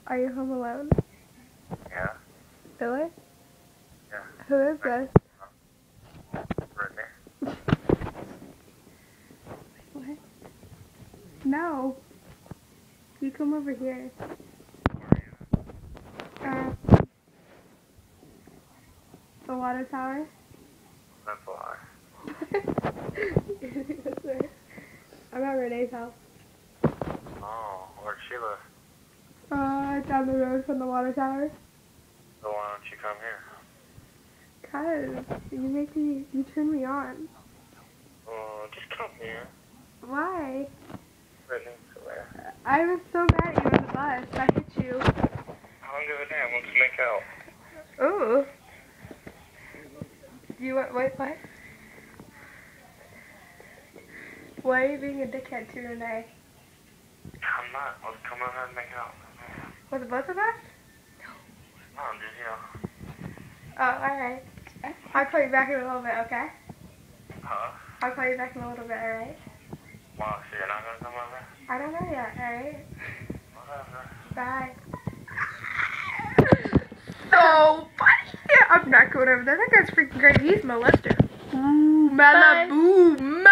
Are you home alone? Yeah. Really? Yeah. Who is this? Brittany. What? No. You come over here. The water tower? That's a lie. I'm at Renee's house. Oh, where'd she live? Down the road from the water tower. So why don't you come here? Cause you turn me on. Oh, just come here. Why? Brittany, where? I was so mad at you on the bus. I hit you. I don't give a damn. Let's make out. Ooh. Do you want, wait, what? Why are you being a dickhead to Renee? I'm not. Let's come over and make out. For the both of us? No, just you. Oh, alright. I'll call you back in a little bit, okay? Huh? I'll call you back in a little bit, alright? Wow, so you're not gonna come over? I don't know yet, alright? Whatever. Bye. So funny. I'm not going over there. That guy's freaking great. He's molester. Ooh, Malibu.